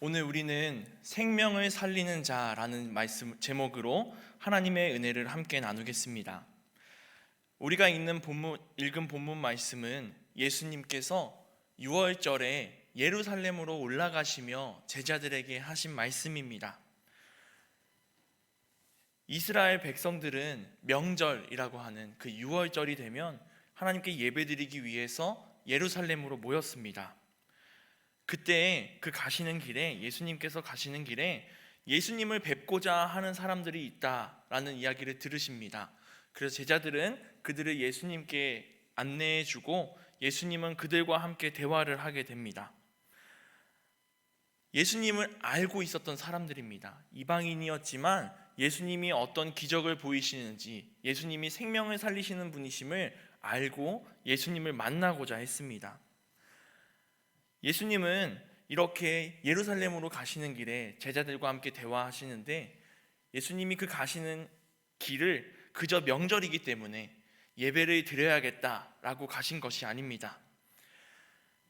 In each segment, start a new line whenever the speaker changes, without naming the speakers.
오늘 우리는 생명을 살리는 자라는 말씀 제목으로 하나님의 은혜를 함께 나누겠습니다. 우리가 읽은 본문 말씀은 예수님께서 6월절에 예루살렘으로 올라가시며 제자들에게 하신 말씀입니다. 이스라엘 백성들은 명절이라고 하는 그 6월절이 되면 하나님께 예배드리기 위해서 예루살렘으로 모였습니다. 그때 예수님께서 가시는 길에 예수님을 뵙고자 하는 사람들이 있다라는 이야기를 들으십니다. 그래서 제자들은 그들을 예수님께 안내해 주고 예수님은 그들과 함께 대화를 하게 됩니다. 예수님을 알고 있었던 사람들입니다. 이방인이었지만 예수님이 어떤 기적을 보이시는지, 예수님이 생명을 살리시는 분이심을 알고 예수님을 만나고자 했습니다. 예수님은 이렇게 예루살렘으로 가시는 길에 제자들과 함께 대화하시는데, 예수님이 그 가시는 길을 그저 명절이기 때문에 예배를 드려야겠다라고 가신 것이 아닙니다.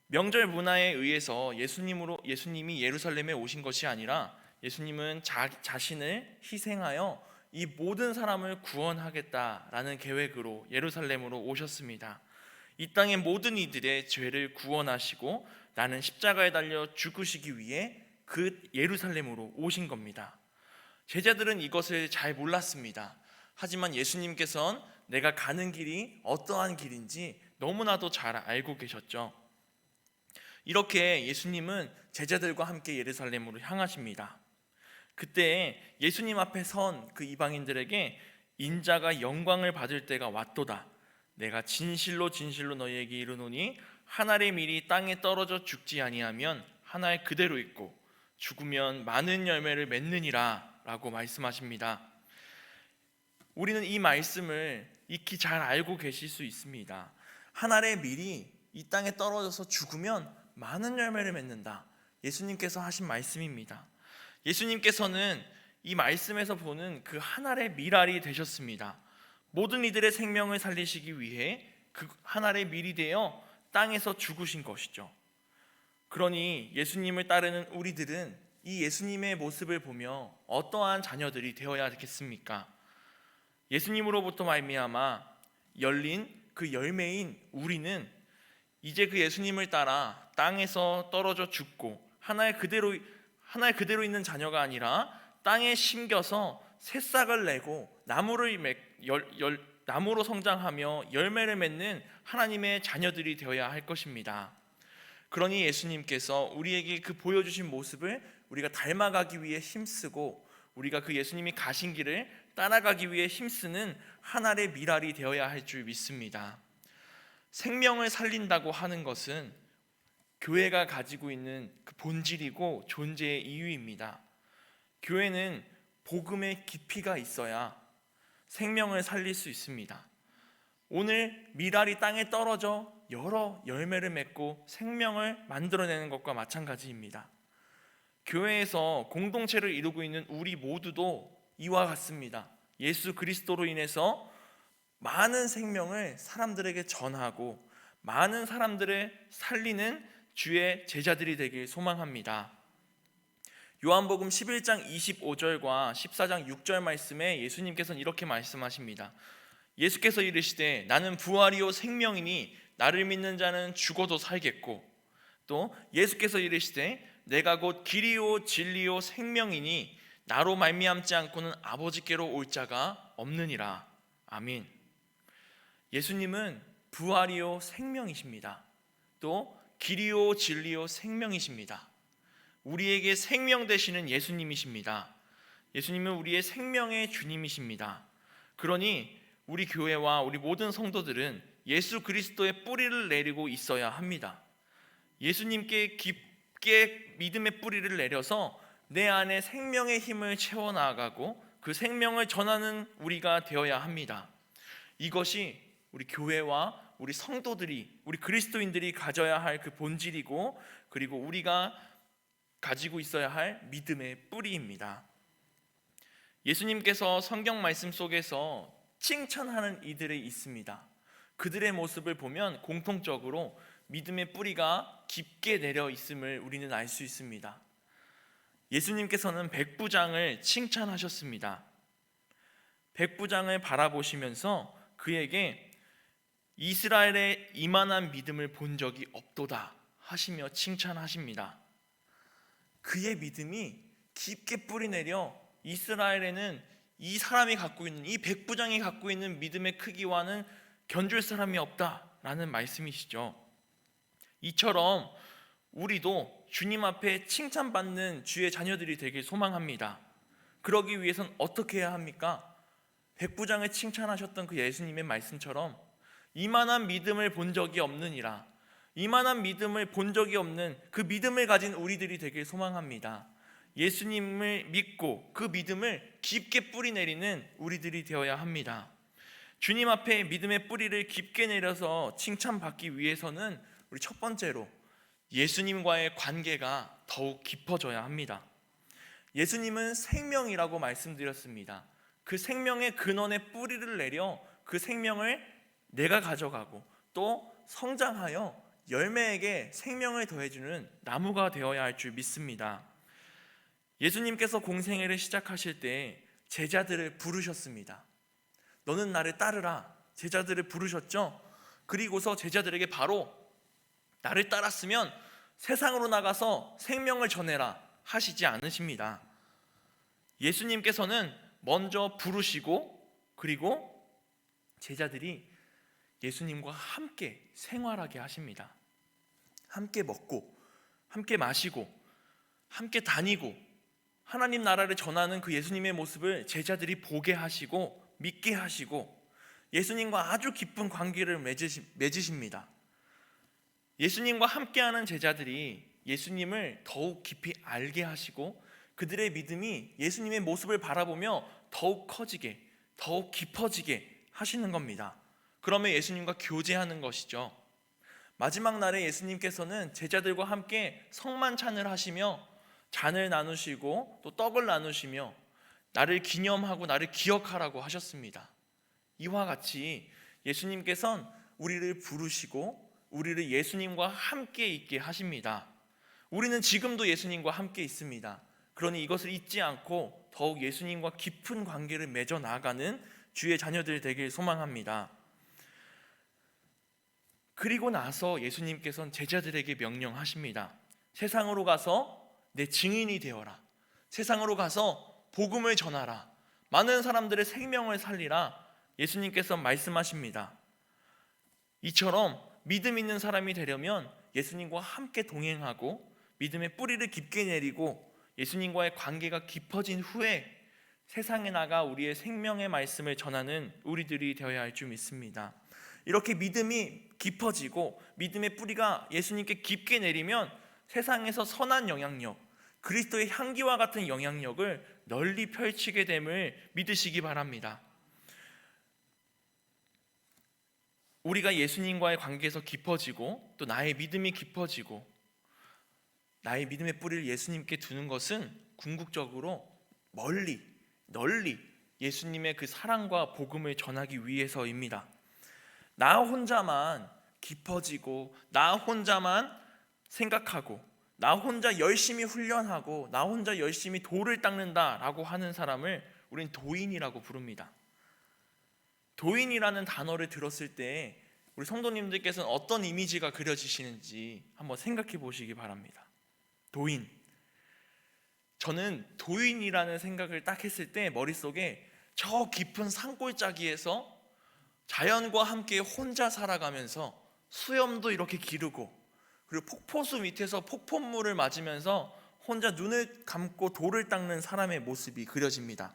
명절 문화에 의해서 예수님이 예루살렘에 오신 것이 아니라 예수님은 자신을 희생하여 이 모든 사람을 구원하겠다라는 계획으로 예루살렘으로 오셨습니다. 이 땅의 모든 이들의 죄를 구원하시고 나는 십자가에 달려 죽으시기 위해 그 예루살렘으로 오신 겁니다. 제자들은 이것을 잘 몰랐습니다. 하지만 예수님께서는 내가 가는 길이 어떠한 길인지 너무나도 잘 알고 계셨죠. 이렇게 예수님은 제자들과 함께 예루살렘으로 향하십니다. 그때 예수님 앞에 선 그 이방인들에게 인자가 영광을 받을 때가 왔도다. 내가 진실로 진실로 너희에게 이르노니 한 알의 밀이 땅에 떨어져 죽지 아니하면 한 알 그대로 있고 죽으면 많은 열매를 맺느니라 라고 말씀하십니다. 우리는 이 말씀을 익히 잘 알고 계실 수 있습니다. 한 알의 밀이 이 땅에 떨어져서 죽으면 많은 열매를 맺는다. 예수님께서 하신 말씀입니다. 예수님께서는 이 말씀에서 보는 그 한 알의 밀알이 되셨습니다. 모든 이들의 생명을 살리시기 위해 그 한 알의 밀이 되어 땅에서 죽으신 것이죠. 그러니 예수님을 따르는 우리들은 이 예수님의 모습을 보며 어떠한 자녀들이 되어야 하겠습니까? 예수님으로부터 말미암아 열린 그 열매인 우리는 이제 그 예수님을 따라 땅에서 떨어져 죽고 한 알 그대로 있는 자녀가 아니라 땅에 심겨서 새싹을 내고 나무로 성장하며 열매를 맺는 하나님의 자녀들이 되어야 할 것입니다. 그러니 예수님께서 우리에게 그 보여주신 모습을 우리가 닮아가기 위해 힘쓰고 우리가 그 예수님이 가신 길을 따라가기 위해 힘쓰는 한 알의 밀알이 되어야 할 줄 믿습니다. 생명을 살린다고 하는 것은 교회가 가지고 있는 그 본질이고 존재의 이유입니다. 교회는 복음의 깊이가 있어야 생명을 살릴 수 있습니다. 오늘 밀알이 땅에 떨어져 여러 열매를 맺고 생명을 만들어내는 것과 마찬가지입니다. 교회에서 공동체를 이루고 있는 우리 모두도 이와 같습니다. 예수 그리스도로 인해서 많은 생명을 사람들에게 전하고 많은 사람들을 살리는 주의 제자들이 되길 소망합니다. 요한복음 11장 25절과 14장 6절 말씀에 예수님께서는 이렇게 말씀하십니다. 예수께서 이르시되 나는 부활이요 생명이니 나를 믿는 자는 죽어도 살겠고, 또 예수께서 이르시되 내가 곧 길이요 진리요 생명이니 나로 말미암지 않고는 아버지께로 올 자가 없느니라. 아멘. 예수님은 부활이요 생명이십니다. 또 길이요 진리요 생명이십니다. 우리에게 생명 되시는 예수님이십니다. 예수님은 우리의 생명의 주님이십니다. 그러니 우리 교회와 우리 모든 성도들은 예수 그리스도의 뿌리를 내리고 있어야 합니다. 예수님께 깊게 믿음의 뿌리를 내려서 내 안에 생명의 힘을 채워나가고 그 생명을 전하는 우리가 되어야 합니다. 이것이 우리 교회와 우리 성도들이, 우리 그리스도인들이 가져야 할 그 본질이고, 그리고 우리가 가지고 있어야 할 믿음의 뿌리입니다. 예수님께서 성경 말씀 속에서 칭찬하는 이들이 있습니다. 그들의 모습을 보면 공통적으로 믿음의 뿌리가 깊게 내려 있음을 우리는 알 수 있습니다. 예수님께서는 백부장을 칭찬하셨습니다. 백부장을 바라보시면서 그에게 이스라엘의 이만한 믿음을 본 적이 없도다 하시며 칭찬하십니다. 그의 믿음이 깊게 뿌리내려 이스라엘에는 이 사람이 갖고 있는, 이 백부장이 갖고 있는 믿음의 크기와는 견줄 사람이 없다라는 말씀이시죠. 이처럼 우리도 주님 앞에 칭찬받는 주의 자녀들이 되길 소망합니다. 그러기 위해선 어떻게 해야 합니까? 백부장을 칭찬하셨던 그 예수님의 말씀처럼 이만한 믿음을 본 적이 없느니라, 이만한 믿음을 본 적이 없는 그 믿음을 가진 우리들이 되길 소망합니다. 예수님을 믿고 그 믿음을 깊게 뿌리내리는 우리들이 되어야 합니다. 주님 앞에 믿음의 뿌리를 깊게 내려서 칭찬받기 위해서는 우리 첫 번째로 예수님과의 관계가 더욱 깊어져야 합니다. 예수님은 생명이라고 말씀드렸습니다. 그 생명의 근원에 뿌리를 내려 그 생명을 내가 가져가고 또 성장하여 열매에게 생명을 더해주는 나무가 되어야 할 줄 믿습니다. 예수님께서 공생애를 시작하실 때 제자들을 부르셨습니다. 너는 나를 따르라. 제자들을 부르셨죠. 그리고서 제자들에게 바로 나를 따랐으면 세상으로 나가서 생명을 전해라 하시지 않으십니다. 예수님께서는 먼저 부르시고 그리고 제자들이 예수님과 함께 생활하게 하십니다. 함께 먹고 함께 마시고 함께 다니고 하나님 나라를 전하는 그 예수님의 모습을 제자들이 보게 하시고 믿게 하시고 예수님과 아주 깊은 관계를 맺으십니다. 예수님과 함께하는 제자들이 예수님을 더욱 깊이 알게 하시고 그들의 믿음이 예수님의 모습을 바라보며 더욱 커지게, 더욱 깊어지게 하시는 겁니다. 그러면 예수님과 교제하는 것이죠. 마지막 날에 예수님께서는 제자들과 함께 성만찬을 하시며 잔을 나누시고 또 떡을 나누시며 나를 기념하고 나를 기억하라고 하셨습니다. 이와 같이 예수님께서는 우리를 부르시고 우리를 예수님과 함께 있게 하십니다. 우리는 지금도 예수님과 함께 있습니다. 그러니 이것을 잊지 않고 더욱 예수님과 깊은 관계를 맺어 나가는 주의 자녀들 되길 소망합니다. 그리고 나서 예수님께서는 제자들에게 명령하십니다. 세상으로 가서 내 증인이 되어라. 세상으로 가서 복음을 전하라. 많은 사람들의 생명을 살리라. 예수님께서 말씀하십니다. 이처럼 믿음 있는 사람이 되려면 예수님과 함께 동행하고 믿음의 뿌리를 깊게 내리고 예수님과의 관계가 깊어진 후에 세상에 나가 우리의 생명의 말씀을 전하는 우리들이 되어야 할 줄 믿습니다. 이렇게 믿음이 깊어지고 믿음의 뿌리가 예수님께 깊게 내리면 세상에서 선한 영향력, 그리스도의 향기와 같은 영향력을 널리 펼치게 됨을 믿으시기 바랍니다. 우리가 예수님과의 관계에서 깊어지고 또 나의 믿음이 깊어지고 나의 믿음의 뿌리를 예수님께 두는 것은 궁극적으로 널리 예수님의 그 사랑과 복음을 전하기 위해서입니다. 나 혼자만 깊어지고 나 혼자만 생각하고 나 혼자 열심히 훈련하고 나 혼자 열심히 돌을 닦는다라고 하는 사람을 우리는 도인이라고 부릅니다. 도인이라는 단어를 들었을 때 우리 성도님들께서는 어떤 이미지가 그려지시는지 한번 생각해 보시기 바랍니다. 도인. 저는 도인이라는 생각을 딱 했을 때 머릿속에 저 깊은 산골짜기에서 자연과 함께 혼자 살아가면서 수염도 이렇게 기르고 그리고 폭포수 밑에서 폭포물을 맞으면서 혼자 눈을 감고 돌을 닦는 사람의 모습이 그려집니다.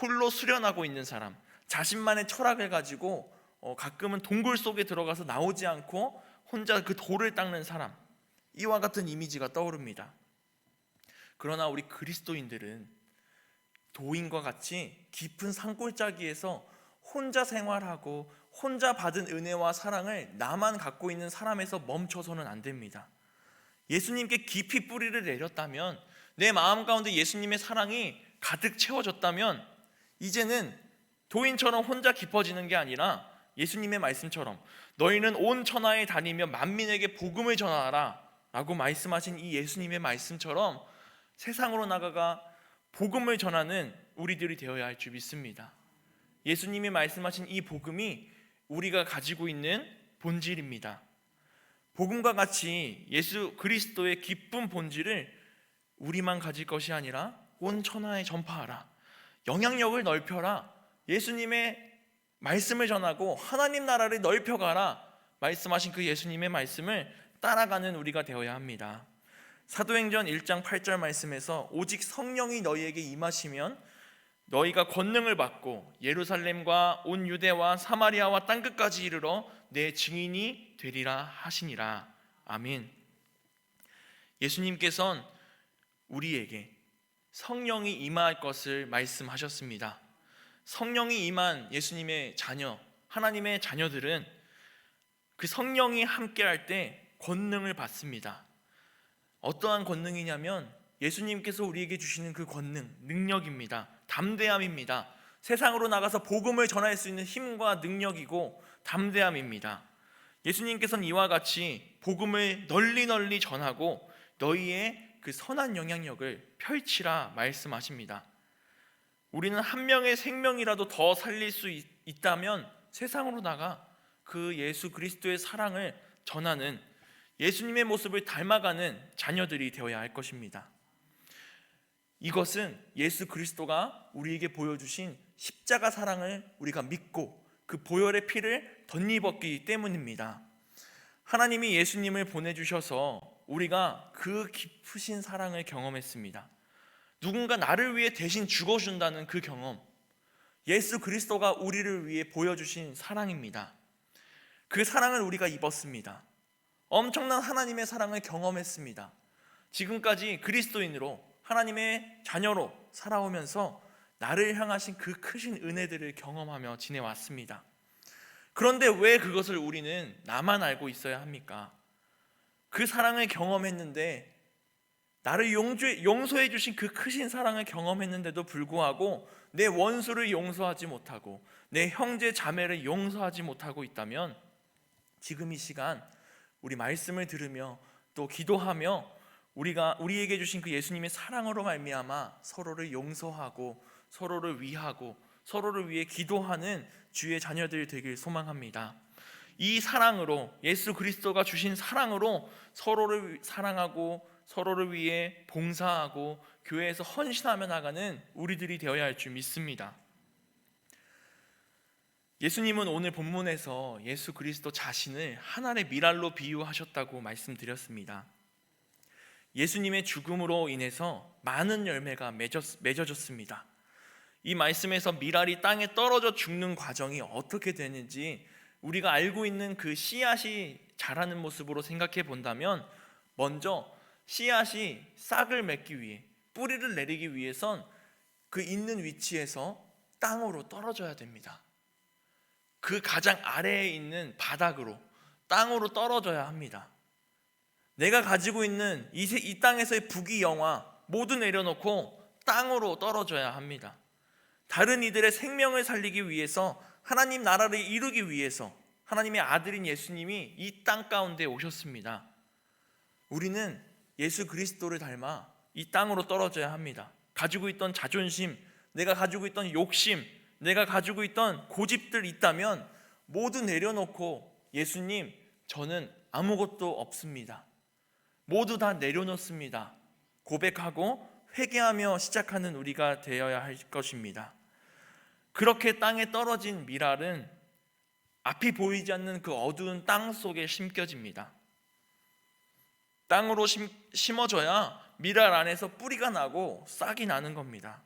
홀로 수련하고 있는 사람, 자신만의 철학을 가지고 가끔은 동굴 속에 들어가서 나오지 않고 혼자 그 돌을 닦는 사람, 이와 같은 이미지가 떠오릅니다. 그러나 우리 그리스도인들은 도인과 같이 깊은 산골짜기에서 혼자 생활하고 혼자 받은 은혜와 사랑을 나만 갖고 있는 사람에서 멈춰서는 안 됩니다. 예수님께 깊이 뿌리를 내렸다면, 내 마음 가운데 예수님의 사랑이 가득 채워졌다면 이제는 도인처럼 혼자 깊어지는 게 아니라 예수님의 말씀처럼 너희는 온 천하에 다니며 만민에게 복음을 전하라 라고 말씀하신 이 예수님의 말씀처럼 세상으로 나가가 복음을 전하는 우리들이 되어야 할 줄 믿습니다. 예수님이 말씀하신 이 복음이 우리가 가지고 있는 본질입니다. 복음과 같이 예수 그리스도의 기쁜 본질을 우리만 가질 것이 아니라 온 천하에 전파하라. 영향력을 넓혀라. 예수님의 말씀을 전하고 하나님 나라를 넓혀가라. 말씀하신 그 예수님의 말씀을 따라가는 우리가 되어야 합니다. 사도행전 1장 8절 말씀에서 오직 성령이 너희에게 임하시면 너희가 권능을 받고 예루살렘과 온 유대와 사마리아와 땅끝까지 이르러 내 증인이 되리라 하시니라. 아멘. 예수님께서는 우리에게 성령이 임할 것을 말씀하셨습니다. 성령이 임한 예수님의 자녀, 하나님의 자녀들은 그 성령이 함께할 때 권능을 받습니다. 어떠한 권능이냐면 예수님께서 우리에게 주시는 그 권능, 능력입니다. 담대함입니다. 세상으로 나가서 복음을 전할 수 있는 힘과 능력이고 담대함입니다. 예수님께서는 이와 같이 복음을 널리 전하고 너희의 그 선한 영향력을 펼치라 말씀하십니다. 우리는 한 명의 생명이라도 더 살릴 수 있다면 세상으로 나가 그 예수 그리스도의 사랑을 전하는 예수님의 모습을 닮아가는 자녀들이 되어야 할 것입니다. 이것은 예수 그리스도가 우리에게 보여주신 십자가 사랑을 우리가 믿고 그 보혈의 피를 덧입었기 때문입니다. 하나님이 예수님을 보내주셔서 우리가 그 깊으신 사랑을 경험했습니다. 누군가 나를 위해 대신 죽어준다는 그 경험, 예수 그리스도가 우리를 위해 보여주신 사랑입니다. 그 사랑을 우리가 입었습니다. 엄청난 하나님의 사랑을 경험했습니다. 지금까지 그리스도인으로 하나님의 자녀로 살아오면서 나를 향하신 그 크신 은혜들을 경험하며 지내왔습니다. 그런데 왜 그것을 우리는 나만 알고 있어야 합니까? 그 사랑을 경험했는데, 나를 용서해 주신 그 크신 사랑을 경험했는데도 불구하고 내 원수를 용서하지 못하고 내 형제 자매를 용서하지 못하고 있다면, 지금 이 시간 우리 말씀을 들으며 또 기도하며 우리에게 주신 그 예수님의 사랑으로 말미암아 서로를 용서하고 서로를 위하고 서로를 위해 기도하는 주의 자녀들 되길 소망합니다. 이 사랑으로, 예수 그리스도가 주신 사랑으로 서로를 사랑하고 서로를 위해 봉사하고 교회에서 헌신하며 나가는 우리들이 되어야 할 줄 믿습니다. 예수님은 오늘 본문에서 예수 그리스도 자신을 한 알의 밀알로 비유하셨다고 말씀드렸습니다. 예수님의 죽음으로 인해서 많은 열매가 맺어졌습니다. 이 말씀에서 밀알이 땅에 떨어져 죽는 과정이 어떻게 되는지 우리가 알고 있는 그 씨앗이 자라는 모습으로 생각해 본다면, 먼저 씨앗이 싹을 맺기 위해, 뿌리를 내리기 위해선 그 있는 위치에서 땅으로 떨어져야 됩니다. 그 가장 아래에 있는 바닥으로, 땅으로 떨어져야 합니다. 내가 가지고 있는 이 땅에서의 부귀영화 모두 내려놓고 땅으로 떨어져야 합니다. 다른 이들의 생명을 살리기 위해서, 하나님 나라를 이루기 위해서 하나님의 아들인 예수님이 이 땅 가운데 오셨습니다. 우리는 예수 그리스도를 닮아 이 땅으로 떨어져야 합니다. 가지고 있던 자존심, 내가 가지고 있던 욕심, 내가 가지고 있던 고집들 있다면 모두 내려놓고, 예수님, 저는 아무것도 없습니다, 모두 다 내려놓습니다, 고백하고 회개하며 시작하는 우리가 되어야 할 것입니다. 그렇게 땅에 떨어진 밀알은 앞이 보이지 않는 그 어두운 땅 속에 심겨집니다. 땅으로 심어져야 밀알 안에서 뿌리가 나고 싹이 나는 겁니다.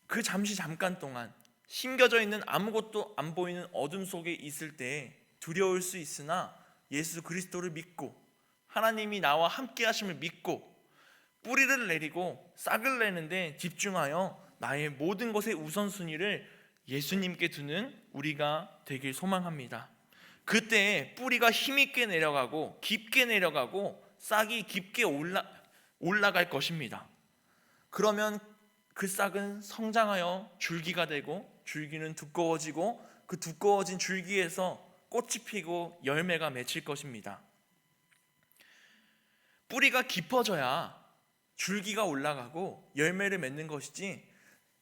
그 잠깐 동안 심겨져 있는 아무것도 안 보이는 어둠 속에 있을 때 두려울 수 있으나, 예수 그리스도를 믿고 하나님이 나와 함께 하심을 믿고 뿌리를 내리고 싹을 내는데 집중하여 나의 모든 것의 우선순위를 예수님께 두는 우리가 되길 소망합니다. 그때 뿌리가 힘있게 내려가고 깊게 내려가고 싹이 깊게 올라갈 것입니다. 그러면 그 싹은 성장하여 줄기가 되고, 줄기는 두꺼워지고, 그 두꺼워진 줄기에서 꽃이 피고 열매가 맺힐 것입니다. 뿌리가 깊어져야 줄기가 올라가고 열매를 맺는 것이지,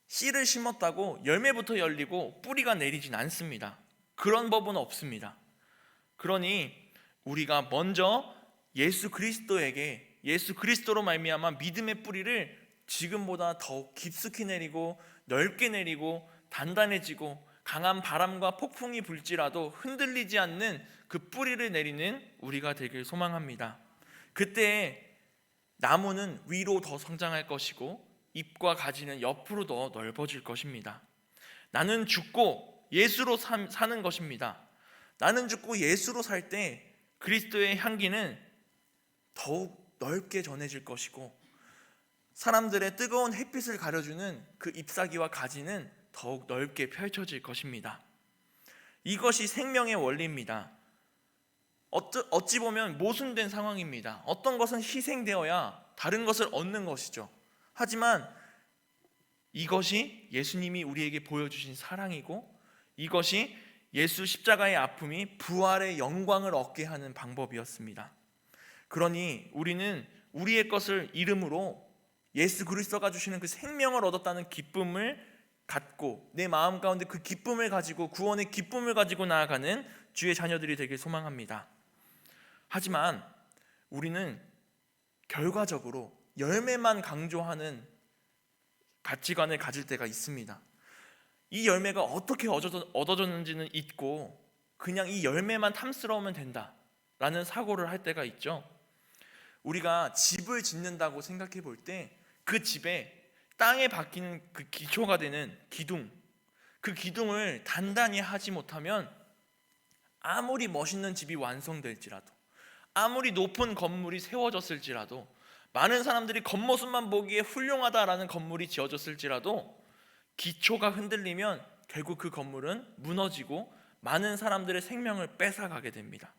씨를 심었다고 열매부터 열리고 뿌리가 내리진 않습니다. 그런 법은 없습니다. 그러니 우리가 먼저 예수 그리스도로 말미암아 믿음의 뿌리를 지금보다 더욱 깊숙이 내리고 넓게 내리고 단단해지고 강한 바람과 폭풍이 불지라도 흔들리지 않는 그 뿌리를 내리는 우리가 되길 소망합니다. 그때 나무는 위로 더 성장할 것이고 잎과 가지는 옆으로 더 넓어질 것입니다. 나는 죽고 예수로 사는 것입니다. 나는 죽고 예수로 살 때 그리스도의 향기는 더욱 넓게 전해질 것이고, 사람들의 뜨거운 햇빛을 가려주는 그 잎사귀와 가지는 더욱 넓게 펼쳐질 것입니다. 이것이 생명의 원리입니다. 어찌 보면 모순된 상황입니다. 어떤 것은 희생되어야 다른 것을 얻는 것이죠. 하지만 이것이 예수님이 우리에게 보여주신 사랑이고, 이것이 예수 십자가의 아픔이 부활의 영광을 얻게 하는 방법이었습니다. 그러니 우리는 우리의 것을 이름으로 예수 그리스도가 주시는 그 생명을 얻었다는 기쁨을 갖고, 내 마음 가운데 그 기쁨을 가지고, 구원의 기쁨을 가지고 나아가는 주의 자녀들이 되길 소망합니다. 하지만 우리는 결과적으로 열매만 강조하는 가치관을 가질 때가 있습니다. 이 열매가 어떻게 얻어졌는지는 잊고 그냥 이 열매만 탐스러우면 된다라는 사고를 할 때가 있죠. 우리가 집을 짓는다고 생각해 볼 때 그 집에 땅에 박히는 그 기초가 되는 기둥, 그 기둥을 단단히 하지 못하면 아무리 멋있는 집이 완성될지라도, 아무리 높은 건물이 세워졌을지라도, 많은 사람들이 겉모습만 보기에 훌륭하다라는 건물이 지어졌을지라도 기초가 흔들리면 결국 그 건물은 무너지고 많은 사람들의 생명을 뺏어가게 됩니다.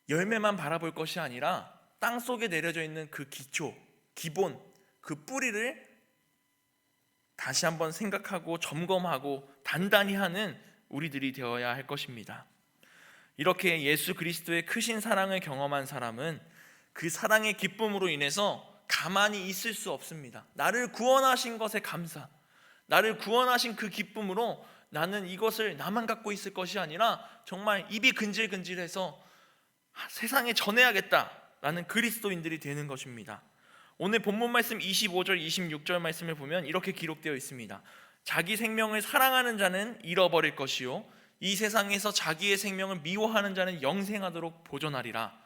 열매만 바라볼 것이 아니라 땅속에 내려져 있는 그 기초, 기본, 그 뿌리를 다시 한번 생각하고 점검하고 단단히 하는 우리들이 되어야 할 것입니다. 이렇게 예수 그리스도의 크신 사랑을 경험한 사람은 그 사랑의 기쁨으로 인해서 가만히 있을 수 없습니다. 나를 구원하신 것에 감사, 나를 구원하신 그 기쁨으로 나는 이것을 나만 갖고 있을 것이 아니라 정말 입이 근질근질해서 세상에 전해야겠다라는 그리스도인들이 되는 것입니다. 오늘 본문 말씀 25절 26절 말씀을 보면 이렇게 기록되어 있습니다. 자기 생명을 사랑하는 자는 잃어버릴 것이요, 이 세상에서 자기의 생명을 미워하는 자는 영생하도록 보존하리라.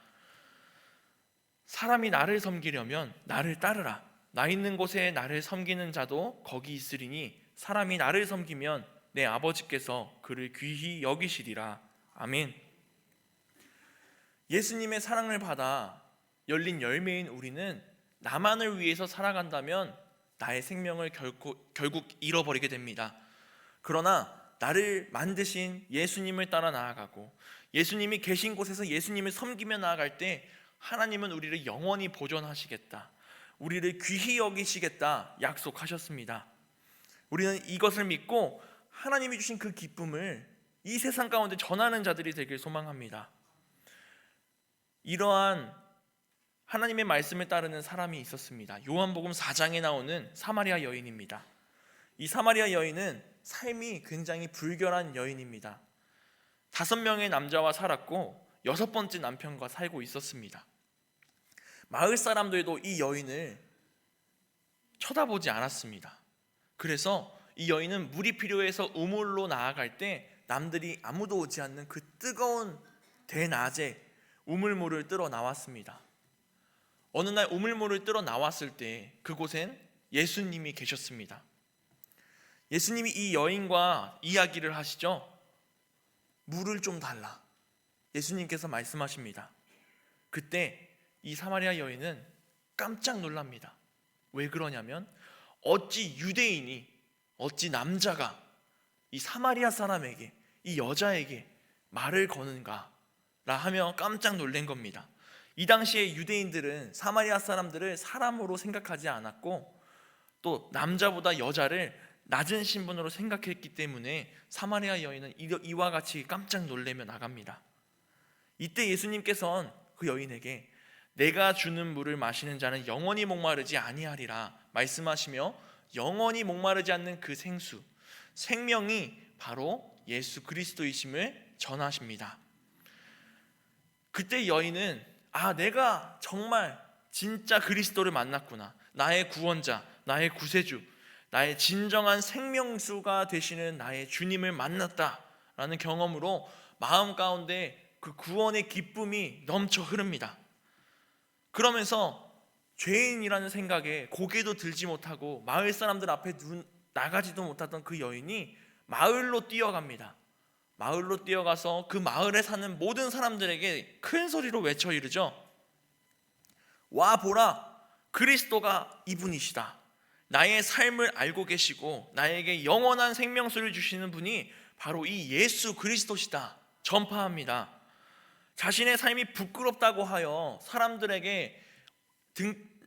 사람이 나를 섬기려면 나를 따르라. 나 있는 곳에 나를 섬기는 자도 거기 있으리니 사람이 나를 섬기면 내 아버지께서 그를 귀히 여기시리라. 아멘. 예수님의 사랑을 받아 열린 열매인 우리는 나만을 위해서 살아간다면 나의 생명을 결국 잃어버리게 됩니다. 그러나 나를 만드신 예수님을 따라 나아가고 예수님이 계신 곳에서 예수님을 섬기며 나아갈 때 하나님은 우리를 영원히 보존하시겠다, 우리를 귀히 여기시겠다 약속하셨습니다. 우리는 이것을 믿고 하나님이 주신 그 기쁨을 이 세상 가운데 전하는 자들이 되길 소망합니다. 이러한 하나님의 말씀을 따르는 사람이 있었습니다. 요한복음 4장에 나오는 사마리아 여인입니다. 이 사마리아 여인은 삶이 굉장히 불결한 여인입니다. 5명의 남자와 살았고 6번째 남편과 살고 있었습니다. 마을 사람들도 이 여인을 쳐다보지 않았습니다. 그래서 이 여인은 물이 필요해서 우물로 나아갈 때 남들이 아무도 오지 않는 그 뜨거운 대낮에 우물물을 뜨러 나왔습니다. 어느 날 우물물을 뜨러 나왔을 때 그곳엔 예수님이 계셨습니다. 예수님이 이 여인과 이야기를 하시죠. 물을 좀 달라. 예수님께서 말씀하십니다. 그때 이 사마리아 여인은 깜짝 놀랍니다. 왜 그러냐면 어찌 유대인이, 어찌 남자가 이 사마리아 사람에게, 이 여자에게 말을 거는가 라 하며 깜짝 놀란 겁니다. 이 당시에 유대인들은 사마리아 사람들을 사람으로 생각하지 않았고 또 남자보다 여자를 낮은 신분으로 생각했기 때문에 사마리아 여인은 이와 같이 깜짝 놀라며 나갑니다. 이때 예수님께서는 그 여인에게 내가 주는 물을 마시는 자는 영원히 목마르지 아니하리라 말씀하시며 영원히 목마르지 않는 그 생수, 생명이 바로 예수 그리스도이심을 전하십니다. 그때 여인은 내가 정말 진짜 그리스도를 만났구나. 나의 구원자, 나의 구세주, 나의 진정한 생명수가 되시는 나의 주님을 만났다라는 경험으로 마음 가운데 그 구원의 기쁨이 넘쳐 흐릅니다. 그러면서 죄인이라는 생각에 고개도 들지 못하고 마을 사람들 앞에 나가지도 못하던 그 여인이 마을로 뛰어갑니다. 마을로 뛰어가서 그 마을에 사는 모든 사람들에게 큰 소리로 외쳐 이르죠. 와 보라, 그리스도가 이분이시다. 나의 삶을 알고 계시고 나에게 영원한 생명수를 주시는 분이 바로 이 예수 그리스도시다 전파합니다. 자신의 삶이 부끄럽다고 하여 사람들에게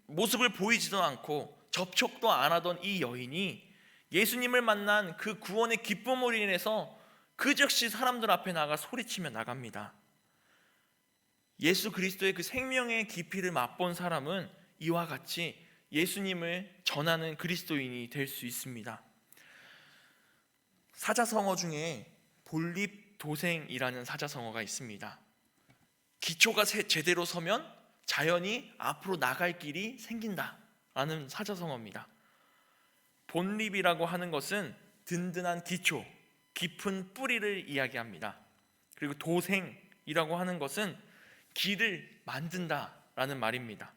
모습을 보이지도 않고 접촉도 안 하던 이 여인이 예수님을 만난 그 구원의 기쁨으로 인해서 그 즉시 사람들 앞에 나가 소리치며 나갑니다. 예수 그리스도의 그 생명의 깊이를 맛본 사람은 이와 같이 예수님을 전하는 그리스도인이 될 수 있습니다. 사자성어 중에 본립도생이라는 사자성어가 있습니다. 기초가 제대로 서면 자연히 앞으로 나갈 길이 생긴다라는 사자성어입니다. 본립이라고 하는 것은 든든한 기초, 깊은 뿌리를 이야기합니다. 그리고 도생이라고 하는 것은 길을 만든다라는 말입니다.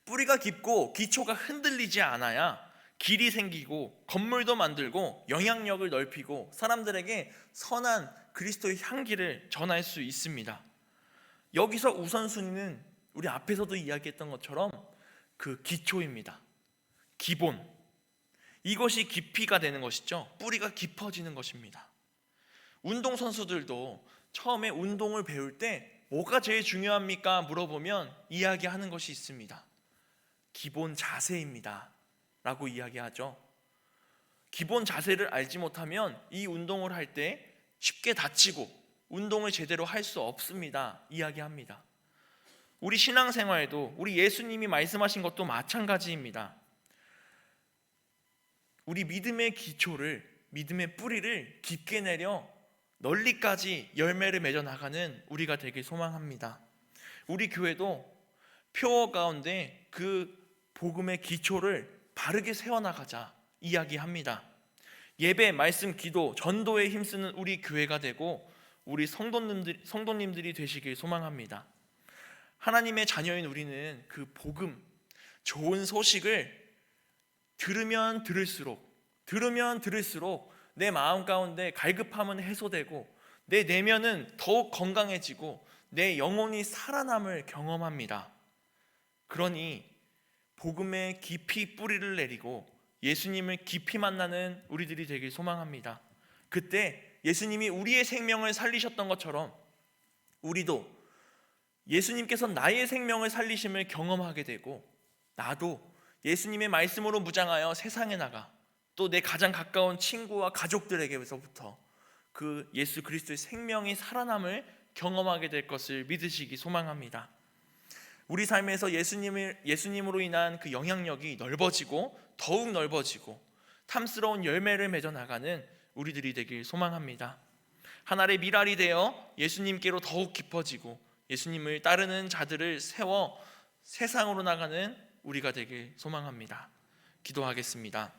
뿌리가 깊고 기초가 흔들리지 않아야 길이 생기고 건물도 만들고 영향력을 넓히고 사람들에게 선한 그리스도의 향기를 전할 수 있습니다. 여기서 우선순위는 우리 앞에서도 이야기했던 것처럼 그 기초입니다. 기본. 이것이 깊이가 되는 것이죠. 뿌리가 깊어지는 것입니다. 운동선수들도 처음에 운동을 배울 때 뭐가 제일 중요합니까? 물어보면 이야기하는 것이 있습니다. 기본 자세입니다 라고 이야기하죠. 기본 자세를 알지 못하면 이 운동을 할 때 쉽게 다치고 운동을 제대로 할 수 없습니다 이야기합니다. 우리 신앙생활도 우리 예수님이 말씀하신 것도 마찬가지입니다. 우리 믿음의 기초를, 믿음의 뿌리를 깊게 내려 널리까지 열매를 맺어 나가는 우리가 되길 소망합니다. 우리 교회도 표어 가운데 그 복음의 기초를 바르게 세워나가자 이야기합니다. 예배, 말씀, 기도, 전도에 힘쓰는 우리 교회가 되고 우리 성도님들이 되시길 소망합니다. 하나님의 자녀인 우리는 그 복음, 좋은 소식을 들으면 들을수록 내 마음 가운데 갈급함은 해소되고 내 내면은 더욱 건강해지고 내 영혼이 살아남을 경험합니다. 그러니 복음에 깊이 뿌리를 내리고 예수님을 깊이 만나는 우리들이 되길 소망합니다. 그때 예수님이 우리의 생명을 살리셨던 것처럼 우리도 예수님께서 나의 생명을 살리심을 경험하게 되고 나도 예수님의 말씀으로 무장하여 세상에 나가 또 내 가장 가까운 친구와 가족들에게서부터 그 예수 그리스도의 생명이 살아남을 경험하게 될 것을 믿으시기 소망합니다. 우리 삶에서 예수님으로 인한 그 영향력이 넓어지고 더욱 넓어지고 탐스러운 열매를 맺어 나가는 우리들이 되길 소망합니다. 하나의 미랄이 되어 예수님께로 더욱 깊어지고 예수님을 따르는 자들을 세워 세상으로 나가는 우리가 되길 소망합니다. 기도하겠습니다.